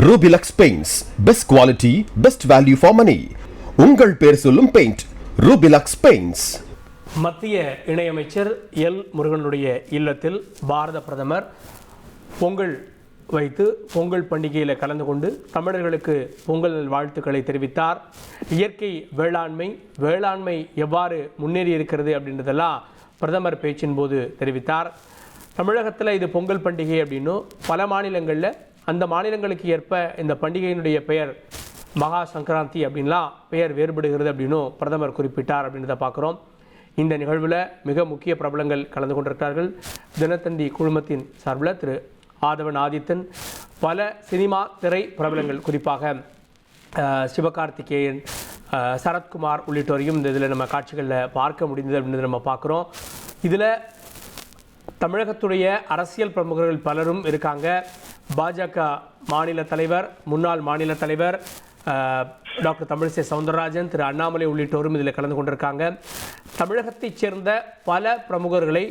Rubilux Paints, best quality, best value for money. உங்கள் பேர் சொல்லும் பெயிண்ட் Rubilux Paints. மத்திய இணையமைச்சர் எல் முருகனுடைய இல்லத்தில் பாரத பிரதமர் பொங்கல் வைத்து பொங்கல் பண்டிகையில் கலந்து கொண்டு தமிழர்களுக்கு பொங்கல் வாழ்த்துக்களை தெரிவித்தார். இயற்கை வேளாண்மை எவ்வாறு முன்னேறி இருக்கிறது அப்படின்றதெல்லாம் பிரதமர் பேச்சின் போது தெரிவித்தார். தமிழகத்தில் இது பொங்கல் பண்டிகை அப்படின்னும் பல மாநிலங்களில் அந்த மாநிலங்களுக்கு ஏற்ப இந்த பண்டிகையினுடைய பெயர் மகா சங்கராந்தி அப்படின்லாம் பெயர் வேறுபடுகிறது அப்படின்னும் பிரதமர் குறிப்பிட்டார் அப்படின்றத பார்க்குறோம். இந்த நிகழ்வில் மிக முக்கிய பிரபலங்கள் கலந்து கொண்டிருக்கிறார்கள். தினத்தந்தி குழுமத்தின் சார்பில் திரு ஆதவன் ஆதித்தன், பல சினிமா திரை பிரபலங்கள் குறிப்பாக சிவகார்த்திகேயன், சரத்குமார் உள்ளிட்டோரையும் இந்த இதில் நம்ம காட்சிகளில் பார்க்க முடிந்தது அப்படின்றத நம்ம பார்க்குறோம். இதில் தமிழகத்துடைய அரசியல் பிரமுகர்கள் பலரும் இருக்காங்க. பாஜக மாநில தலைவர், முன்னாள் மாநில தலைவர் டாக்டர் தமிழிசை சவுந்தரராஜன், திரு அண்ணாமலை உள்ளிட்டோரும் இதில் கலந்து கொண்டிருக்காங்க. தமிழகத்தைச் சேர்ந்த பல பிரமுகர்களை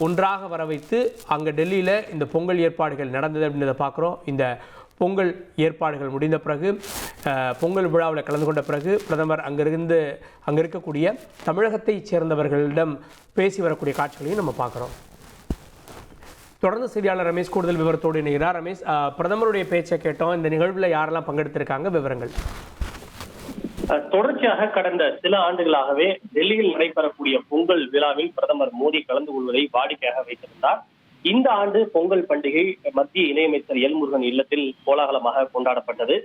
ஒன்றாக வர வைத்து அங்கே டெல்லியில் இந்த பொங்கல் ஏற்பாடுகள் நடந்தது அப்படின்றத பார்க்குறோம். இந்த பொங்கல் ஏற்பாடுகள் முடிந்த பிறகு, பொங்கல் விழாவில் கலந்து கொண்ட பிறகு பிரதமர் அங்கே இருக்கக்கூடிய தமிழகத்தைச் சேர்ந்தவர்களிடம் பேசி வரக்கூடிய காட்சிகளையும் நம்ம பார்க்குறோம். தொடர்ந்து செய்தியாளர் ரமேஷ் கூடுதல் விவரத்தோடு இணைகிறார். ரமேஷ், பிரதமருடைய பேச்சை கேட்டோம். இந்த நிகழ்வில் யாரெல்லாம் பங்கெடுத்திருக்காங்க, விவரங்கள்? தொடர்ச்சியாக கடந்த சில ஆண்டுகளாகவே டெல்லியில் நடைபெறக்கூடிய பொங்கல் விழாவில் பிரதமர் மோடி கலந்து கொள்வதை வாடிக்கையாக வைத்திருந்தார். இந்த ஆண்டு பொங்கல் பண்டிகை மத்திய இணையமைச்சர் எல் முருகன் இல்லத்தில் கோலாகலமாக கொண்டாடப்பட்டது.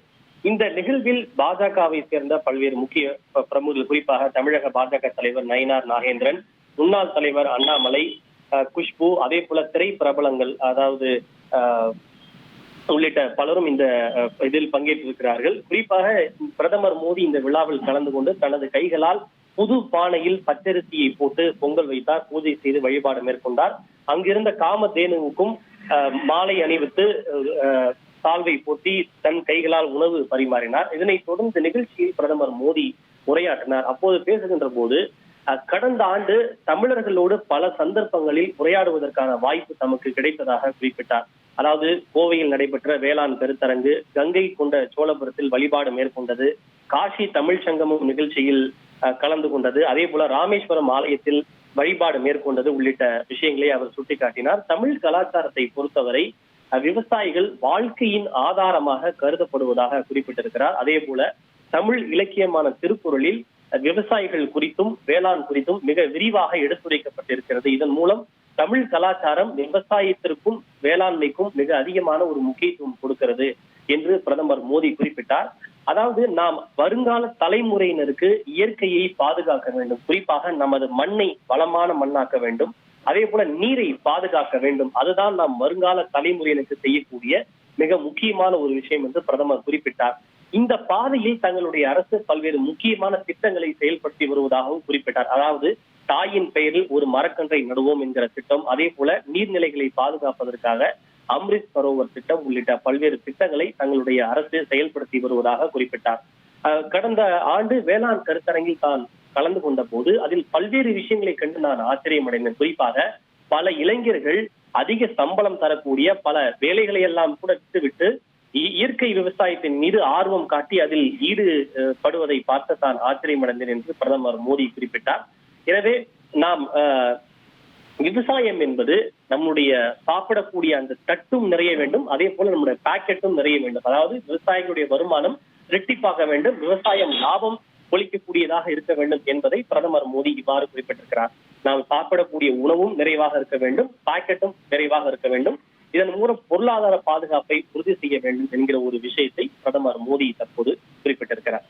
இந்த நிகழ்வில் பாஜகவை சேர்ந்த பல்வேறு முக்கிய பிரமுகர்கள், குறிப்பாக தமிழக பாஜக தலைவர் நயினார் நாகேந்திரன், முன்னாள் தலைவர் அண்ணாமலை, குஷ்பு, அதே போல திரை பிரபலங்கள் அதாவது உள்ளிட்ட பலரும் இந்த இதில் பங்கேற்றிருக்கிறார்கள். குறிப்பாக பிரதமர் மோடி இந்த விழாவில் கலந்து கொண்டு தனது கைகளால் புது பானையில் பச்சரிசியை போட்டு பொங்கல் வைத்தார், பூஜை செய்து வழிபாடு மேற்கொண்டார். அங்கிருந்த காமதேனுவுக்கும் மாலை அணிவித்து சால்வை போட்டி தன் கைகளால் உணவு பரிமாறினார். இதனைத் தொடர்ந்து நிகழ்ச்சியில் பிரதமர் மோடி உரையாற்றினார். அப்போது பேசுகின்ற போது, கடந்த ஆண்டு தமிழர்களோடு பல சந்தர்ப்பங்களில் உரையாடுவதற்கான வாய்ப்பு தமக்கு கிடைத்ததாக குறிப்பிட்டார். அதாவது கோவையில் நடைபெற்ற வேளாண் கருத்தரங்கு, கங்கை கொண்ட சோழபுரத்தில் வழிபாடு மேற்கொண்டது, காசி தமிழ் சங்கமம் நிகழ்ச்சியில் கலந்து கொண்டது, அதே போல ராமேஸ்வரம் ஆலயத்தில் வழிபாடு மேற்கொண்டது உள்ளிட்ட விஷயங்களை அவர் சுட்டிக்காட்டினார். தமிழ் கலாச்சாரத்தை பொறுத்தவரை விவசாயிகள் வாழ்க்கையின் ஆதாரமாக கருதப்படுவதாக குறிப்பிட்டிருக்கிறார். அதே போல தமிழ் இலக்கியமான திருக்குறளில் விவசாயிகள் குறித்தும் வேளாண் குறித்தும் மிக விரிவாக எடுத்துரைக்கப்பட்டிருக்கிறது. இதன் மூலம் தமிழ் கலாச்சாரம் விவசாயத்திற்கும் வேளாண்மைக்கும் மிக அதிகமான ஒரு முக்கியத்துவம் கொடுக்கிறது என்று பிரதமர் மோடி குறிப்பிட்டார். அதாவது நாம் வருங்கால தலைமுறையினருக்கு இயற்கையை பாதுகாக்க வேண்டும், குறிப்பாக நமது மண்ணை வளமான மண்ணாக்க வேண்டும், அதே போல நீரை பாதுகாக்க வேண்டும். அதுதான் நாம் வருங்கால தலைமுறையினருக்கு செய்யக்கூடிய மிக முக்கியமான ஒரு விஷயம் என்று பிரதமர் குறிப்பிட்டார். இந்த பாதையில் தங்களுடைய அரசு பல்வேறு முக்கியமான திட்டங்களை செயல்படுத்தி வருவதாகவும் குறிப்பிட்டார். அதாவது தாயின் பெயரில் ஒரு மரக்கன்றை நடுவோம் என்கிற திட்டம், அதே போல நீர்நிலைகளை பாதுகாப்பதற்காக அம்ரித் சரோவர் திட்டம் உள்ளிட்ட பல்வேறு திட்டங்களை தங்களுடைய அரசு செயல்படுத்தி வருவதாக குறிப்பிட்டார். கடந்த ஆண்டு வேளாண் கருத்தரங்கில் தான் கலந்து கொண்ட போது அதில் பல்வேறு விஷயங்களை கண்டு நான் ஆச்சரியம் அடைந்தேன். குறிப்பாக பல இளைஞர்கள் அதிக சம்பளம் தரக்கூடிய பல வேலைகளை எல்லாம் கூட விட்டுவிட்டு இயற்கை விவசாயத்தின் மீது ஆர்வம் காட்டி அதில் ஈடுபடுவதை பார்த்து தான் ஆச்சரியமடைந்தேன் என்று பிரதமர் மோடி குறிப்பிட்டார். எனவே நாம் விவசாயம் என்பது நம்முடைய சாப்பிடக்கூடிய அந்த தட்டும் நிறைய வேண்டும், அதே போல நம்முடைய பாக்கெட்டும் நிறைய வேண்டும். அதாவது விவசாயிகளுடைய வருமானம் இரட்டிப்பாக வேண்டும், விவசாயம் லாபம் கொளிக்கக்கூடியதாக இருக்க வேண்டும் என்பதை பிரதமர் மோடி இவ்வாறு குறிப்பிட்டிருக்கிறார். நாம் சாப்பிடக்கூடிய உணவும் நிறைவாக இருக்க வேண்டும், பாக்கெட்டும் நிறைவாக இருக்க வேண்டும். இதன் மூலம் பொருளாதார பாதுகாப்பை உறுதி செய்ய வேண்டும் என்கிற ஒரு விஷயத்தை பிரதமர் மோடி தற்போது குறிப்பிட்டிருக்கிறார்.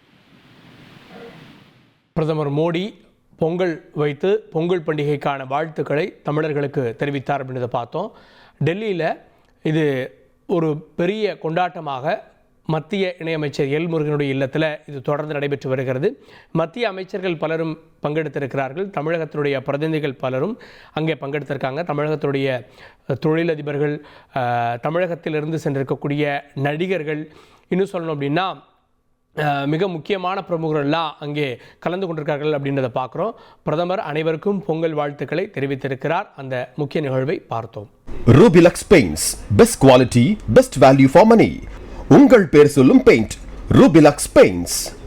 பிரதமர் மோடி பொங்கல் வைத்து பொங்கல் பண்டிகைக்கான வாழ்த்துக்களை தமிழர்களுக்கு தெரிவித்தார் அப்படின்றத பார்த்தோம். டெல்லியில் இது ஒரு பெரிய கொண்டாட்டமாக மத்திய இணையமைச்சர் எல் முருகனுடைய இல்லத்தில் இது தொடர்ந்து நடைபெற்று வருகிறது. மத்திய அமைச்சர்கள் பலரும் பங்கெடுத்திருக்கிறார்கள். தமிழகத்தினுடைய பிரதிநிதிகள் பலரும் அங்கே பங்கெடுத்திருக்காங்க. தமிழகத்துடைய தொழிலதிபர்கள், தமிழகத்திலிருந்து சென்றிருக்கக்கூடிய நடிகர்கள், இன்னும் சொல்லணும் அப்படின்னா மிக முக்கியமான பிரமுகர்கள்லாம் அங்கே கலந்து கொண்டிருக்கார்கள் அப்படின்றத பார்க்குறோம். பிரதமர் அனைவருக்கும் பொங்கல் வாழ்த்துக்களை தெரிவித்திருக்கிறார். அந்த முக்கிய நிகழ்வை பார்த்தோம். Rubilux Paints, best quality, best value for money. உங்கள் பேர் சொல்லும் பெயிண்ட் ரூபிலக்ஸ் பெயிண்ட்ஸ்.